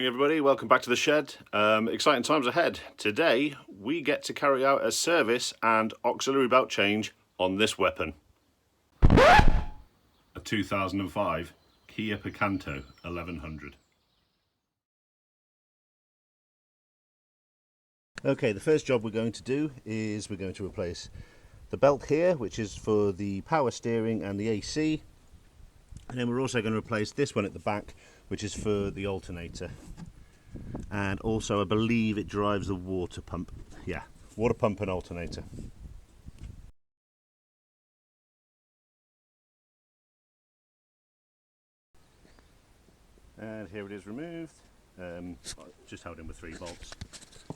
Morning everybody, welcome back to the shed. Exciting times ahead. Today we get to carry out a service and auxiliary belt change on this weapon. A 2005 Kia Picanto 1100. Okay, the first job we're going to do is we're going to replace the belt here, which is for the power steering and the AC. And then we're also going to replace this one at the back, which is for the alternator. And also I believe it drives the water pump. Yeah, water pump and alternator. And here it is removed. Just held in with 3 bolts.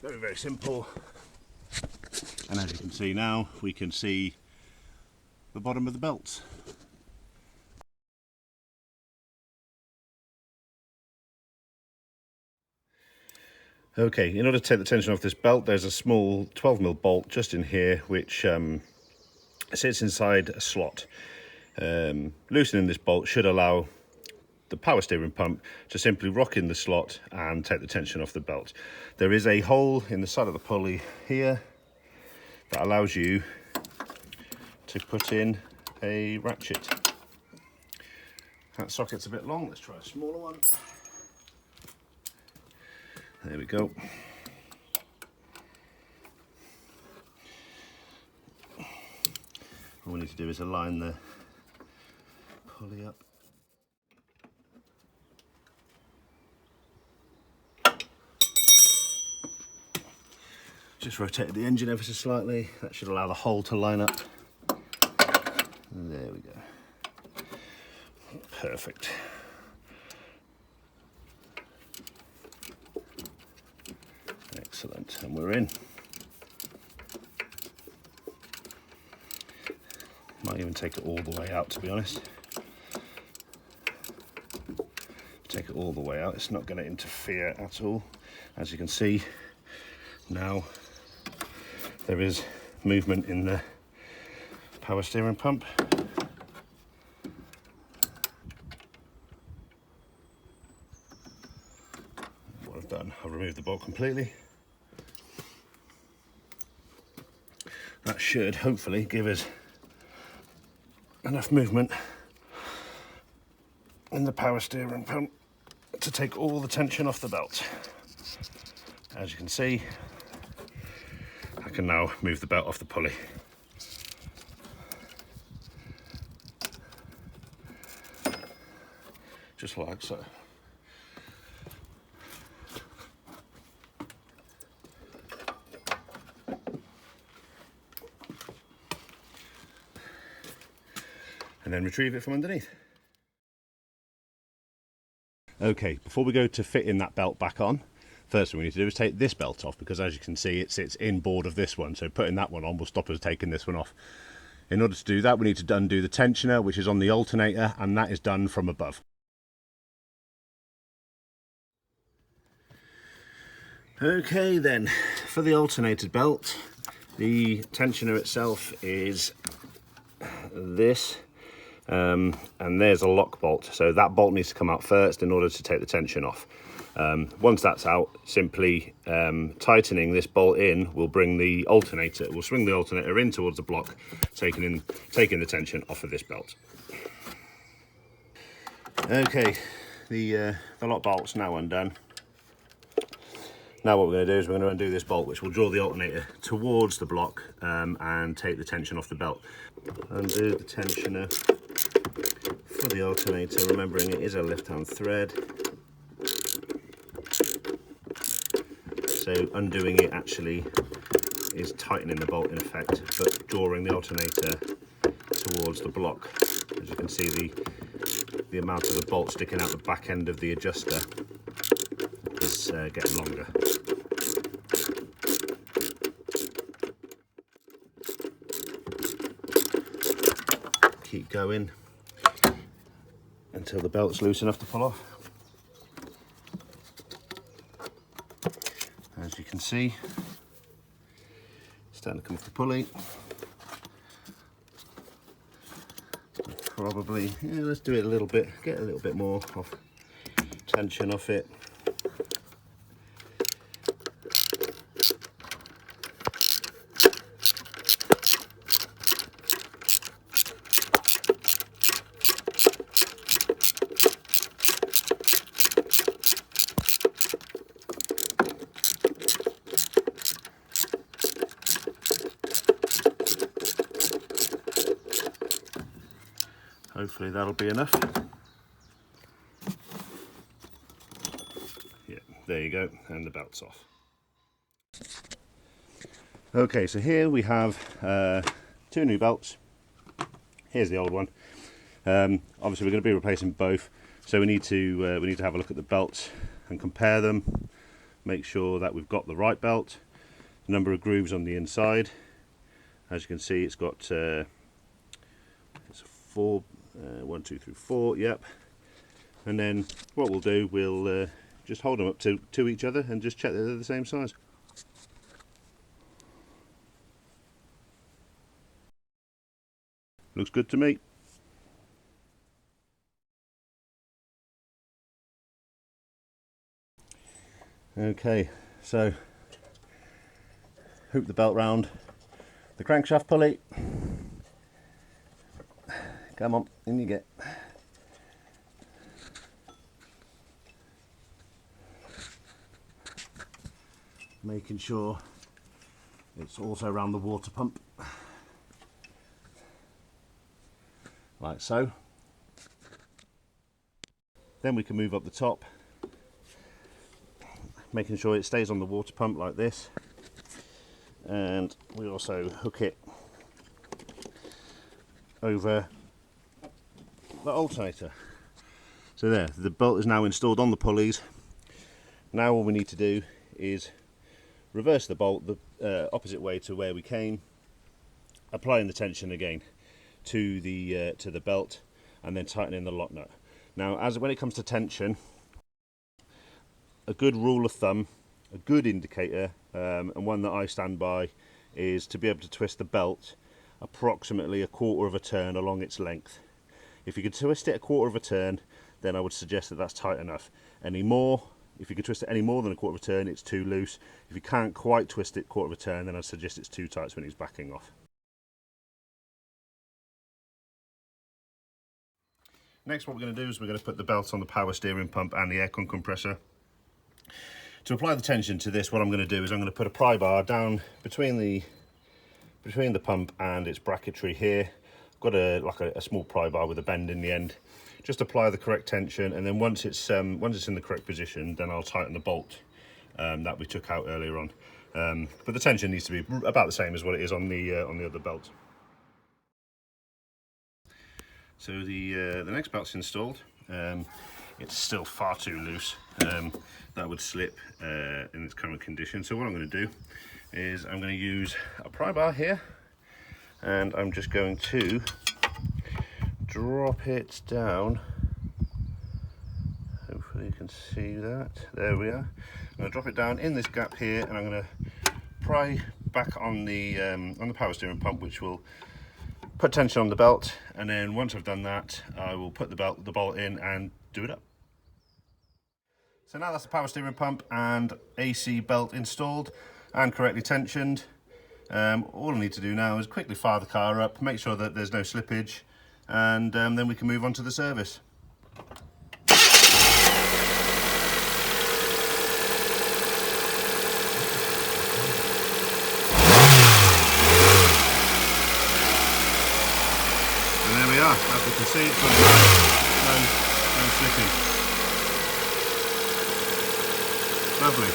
Very, very simple. And as you can see now, we can see the bottom of the belt. Okay, in order to take the tension off this belt, there's a small 12mm bolt just in here, which sits inside a slot. Loosening this bolt should allow the power steering pump to simply rock in the slot and take the tension off the belt. There is a hole in the side of the pulley here that allows you to put in a ratchet. That socket's a bit long, let's try a smaller one. There we go. All we need to do is align the pulley up. Just rotated the engine ever so slightly. That should allow the hole to line up. And there we go. Perfect. Excellent, and we're in. Might even take it all the way out, to be honest. Take it all the way out, it's not going to interfere at all. As you can see, now there is movement in the power steering pump. What I've done, I've removed the bolt completely. That should hopefully give us enough movement in the power steering pump to take all the tension off the belt. As you can see, I can now move the belt off the pulley. Just like so. And then retrieve it from underneath. Okay, before we go to fitting that belt back on, first thing we need to do is take this belt off, because as you can see it sits in board of this one, so putting that one on will stop us taking this one off. In order to do that we need to undo the tensioner, which is on the alternator, and that is done from above. Okay then, for the alternated belt, the tensioner itself is this. And there's a lock bolt, so that bolt needs to come out first in order to take the tension off. Once that's out, simply tightening this bolt in will bring the alternator, will swing the alternator in towards the block, taking the tension off of this belt. Okay, the lock bolt's now undone. Now what we're going to do is we're going to undo this bolt, which will draw the alternator towards the block and take the tension off the belt. Undo the tensioner for the alternator, remembering it is a left-hand thread. So undoing it actually is tightening the bolt in effect, but drawing the alternator towards the block. As you can see, the amount of the bolt sticking out the back end of the adjuster is getting longer. Keep going until the belt's loose enough to pull off. As you can see, it's starting to come off the pulley. Probably, yeah, let's do it a little bit, get a little bit more tension off it. Hopefully that'll be enough. Yeah, there you go, and the belt's off. Okay, so here we have 2 new belts. Here's the old one. Obviously we're going to be replacing both, so we need to have a look at the belts and compare them, make sure that we've got the right belt. Number of grooves on the inside. As you can see, it's got it's 4, 1, 2, 3, 4. Yep. And then what we'll do, we'll just hold them up to each other and just check that they're the same size. Looks good to me. Okay, so hoop the belt round the crankshaft pulley. Come on, in you get. Making sure it's also around the water pump, like so. Then we can move up the top, making sure it stays on the water pump like this, and we also hook it over the alternator. So there, the belt is now installed on the pulleys. Now all we need to do is reverse the bolt the opposite way to where we came, applying the tension again to the belt, and then tightening the lock nut. Now, when it comes to tension, a good rule of thumb, a good indicator, and one that I stand by, is to be able to twist the belt approximately 1/4 of a turn along its length. If you could twist it 1/4 of a turn, then I would suggest that that's tight enough. If you can twist it any more than 1/4 of a turn, it's too loose. If you can't quite twist it 1/4 of a turn, then I'd suggest it's too tight when it's backing off. Next, what we're going to do is we're going to put the belt on the power steering pump and the aircon compressor. To apply the tension to this, what I'm going to do is I'm going to put a pry bar down between the pump and its bracketry here. I've got a small pry bar with a bend in the end. Just apply the correct tension, and then once it's in the correct position, then I'll tighten the bolt that we took out earlier on. But the tension needs to be about the same as what it is on the other belt. So the next belt's installed. It's still far too loose. That would slip in its current condition. So what I'm going to do is I'm going to use a pry bar here, and I'm just going to drop it down. Hopefully you can see that. There we are. I'm going to drop it down in this gap here, and I'm going to pry back on the power steering pump, which will put tension on the belt. And then once I've done that, I will put the bolt in and do it up. So now that's the power steering pump and AC belt installed and correctly tensioned. All I need to do now is quickly fire the car up, make sure that there's no slippage, and then we can move on to the service. And there we are, as we can see, it's got no slipping. Lovely.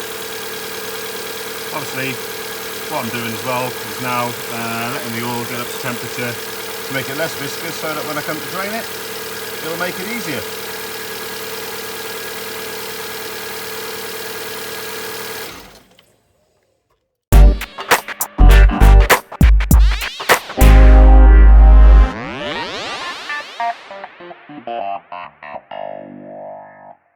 Obviously, what I'm doing as well is now letting the oil get up to temperature to make it less viscous, so that when I come to drain it, it will make it easier.